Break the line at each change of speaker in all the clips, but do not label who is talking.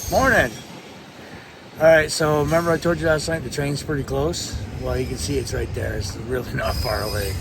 Morning. All right, so remember I told you last night the train's pretty close? Well, you can see it's right there. It's really not far away.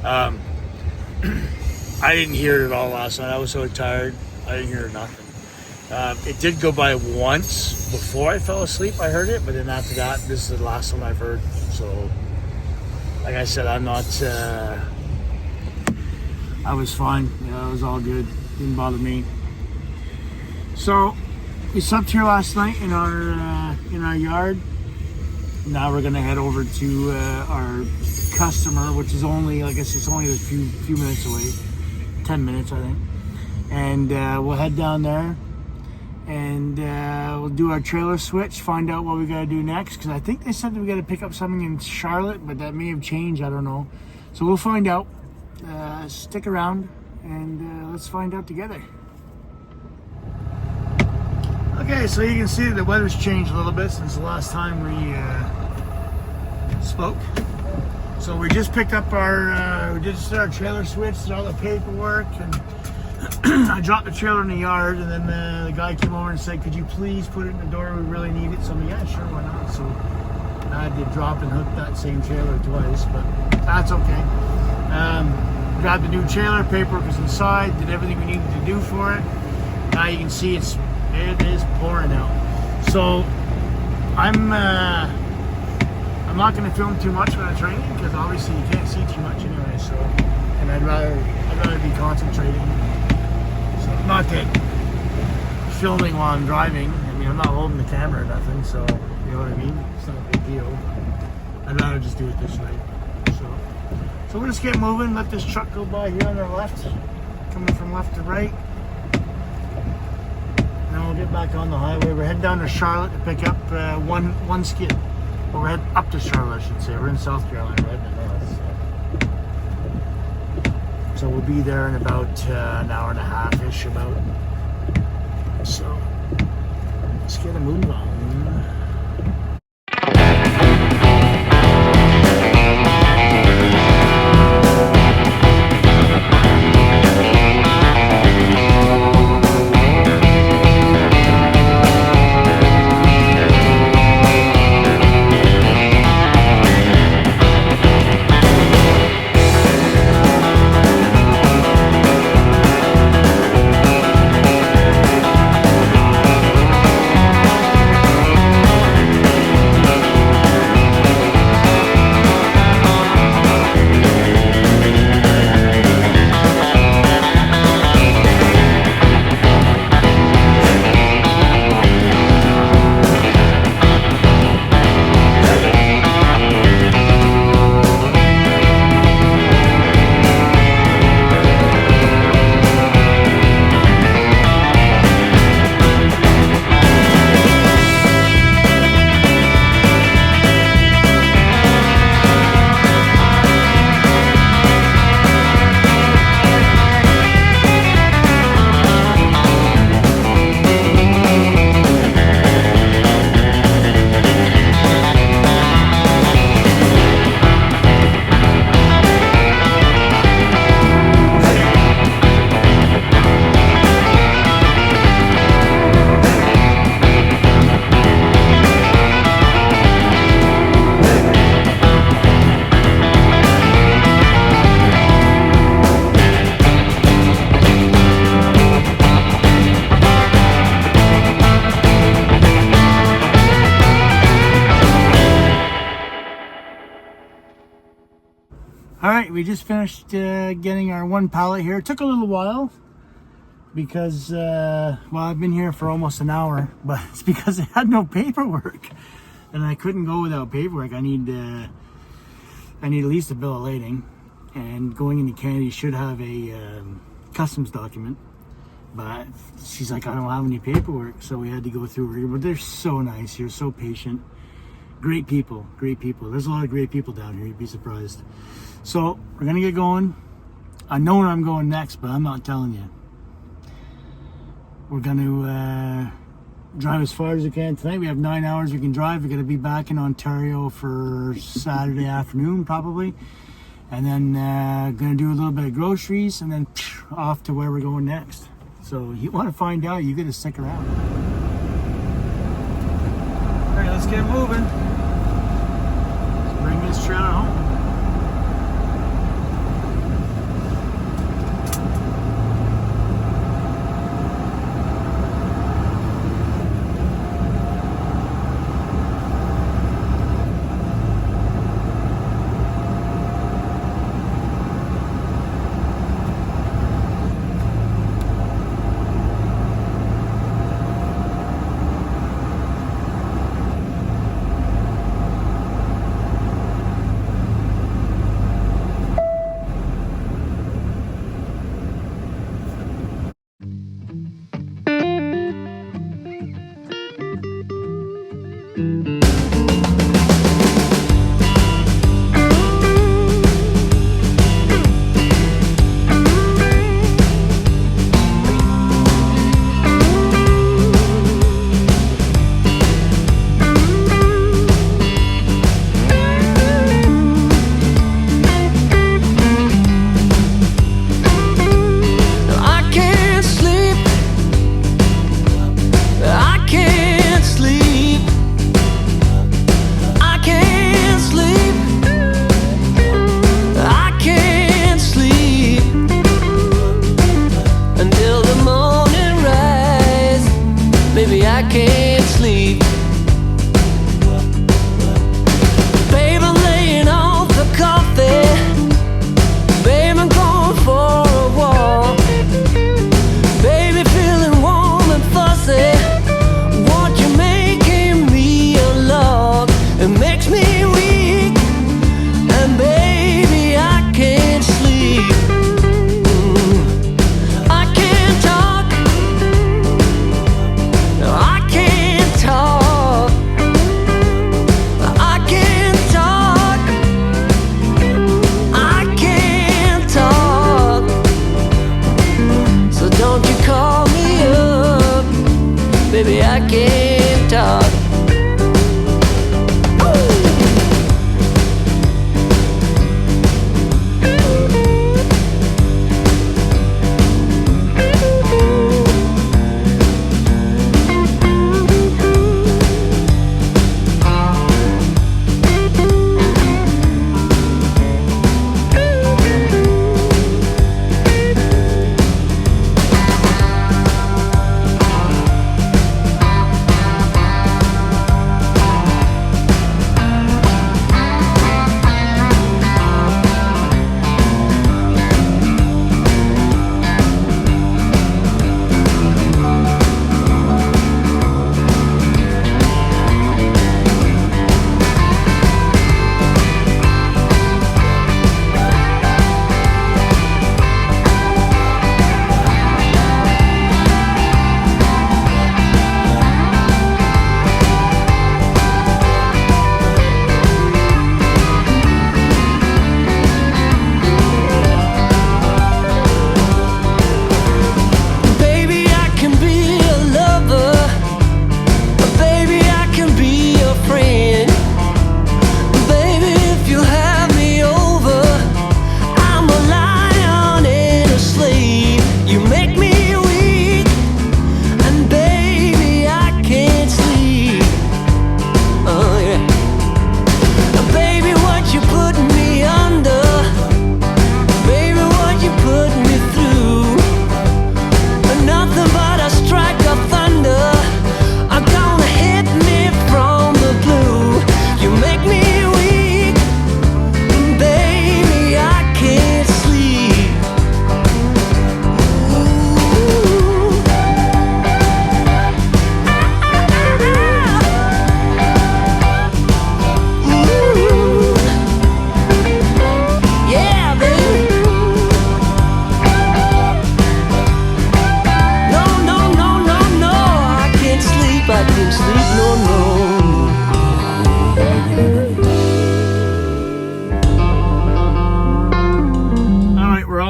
I didn't hear it at all last night. I was so tired. I didn't hear nothing. It did go by once before I fell asleep. I heard it, but then after that, this is the last one I've heard. So, like I said, I'm not... I was fine. It was all good. Didn't bother me. So, we slept here last night in our yard. Now we're gonna head over to our customer, which is only, I guess it's only a few minutes away, 10 minutes I think. And we'll head down there and we'll do our trailer switch, find out what we gotta do next. Because I think they said that we gotta pick up something in Charlotte, but that may have changed. I don't know. So we'll find out. Stick around and let's find out together. Okay, so you can see that the weather's changed a little bit since the last time we spoke. So we just picked up our trailer switch, did all the paperwork, and I dropped the trailer in the yard, and then the guy came over and said, could you please put it in the door, we really need it. So I'm like, yeah, sure, why not? So I had to drop and hook that same trailer twice, but that's okay. Got the new trailer, paperwork was inside, did everything we needed to do for it. Now you can see it is pouring out. So I'm not going to film too much when I'm training because obviously you can't see too much anyway. So, and I'd rather be concentrating. So not that filming while I'm driving. I mean, I'm not holding the camera or nothing. So you know what I mean. It's not a big deal. I'd rather just do it this way. So we'll just get moving. Let this truck go by here on our left, coming from left to right. Then we'll get back on the highway. We're heading down to Charlotte to pick up one skid. Well, we're heading up to Charlotte, I should say. We're in South Carolina, right in the north. So we'll be there in about an hour and a half-ish about. So let's get a move on. All right, we just finished getting our one pallet here. It took a little while because, well, I've been here for almost an hour, but it's because I had no paperwork. And I couldn't go without paperwork. I need at least a bill of lading. And going into Canada, you should have a customs document. But she's like, I don't have any paperwork. So we had to go through her. But they're so nice here, so patient. Great people, great people. There's a lot of great people down here, you'd be surprised. So we're gonna get going. I know where I'm going next, but I'm not telling you. We're gonna drive as far as we can tonight. We have 9 hours we can drive. We're gonna be back in Ontario for Saturday afternoon probably. And then gonna do a little bit of groceries and then off to where we're going next. So you wanna find out, you gotta stick around. let's get moving. Let's bring this trailer home.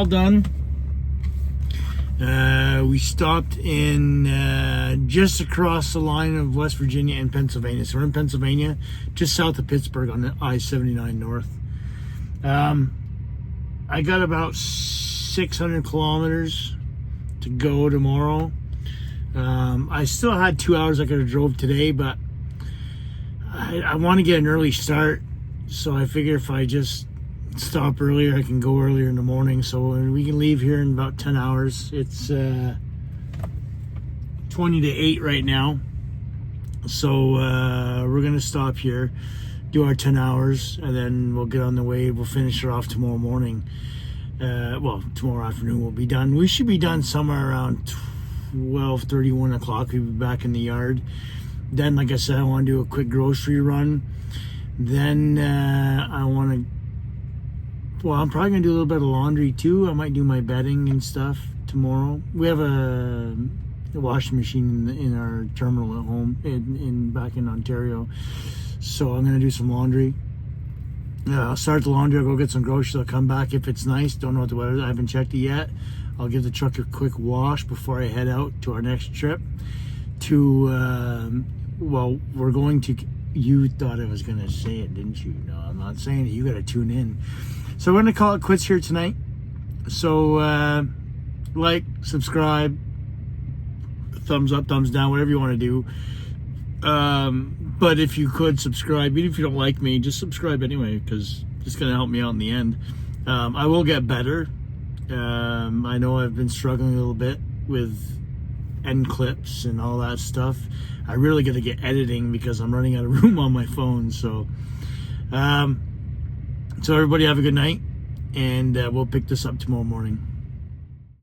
done. We stopped in just across the line of West Virginia and Pennsylvania. So we're in Pennsylvania, just south of Pittsburgh on the I-79 north. I got about 600 kilometers to go tomorrow. I still had 2 hours I could have drove today, but I want to get an early start, so I figure if I just stop earlier, I can go earlier in the morning. So we can leave here in about 10 hours. It's 20 to 8 right now. So we're going to stop here, do our 10 hours, and then we'll get on the way. We'll finish her off tomorrow morning. Well, tomorrow afternoon we'll be done. We should be done somewhere around 12:30, 1 o'clock. We'll be back in the yard. Then, like I said, I want to do a quick grocery run. Then I want to, well, I'm probably going to do a little bit of laundry too. I might do my bedding and stuff tomorrow. We have a washing machine in our terminal at home back in Ontario. So I'm going to do some laundry. I'll start the laundry. I'll go get some groceries. I'll come back if it's nice. Don't know what the weather is. I haven't checked it yet. I'll give the truck a quick wash before I head out to our next trip. Well, we're going to. You thought I was going to say it, didn't you? No, I'm not saying it. You got to tune in. So we're going to call it quits here tonight. So like, subscribe, thumbs up, thumbs down, whatever you want to do. But if you could subscribe, even if you don't like me, just subscribe anyway, because it's going to help me out in the end. I will get better. I know I've been struggling a little bit with end clips and all that stuff. I really got to get editing because I'm running out of room on my phone. So everybody have a good night, and we'll pick this up tomorrow morning.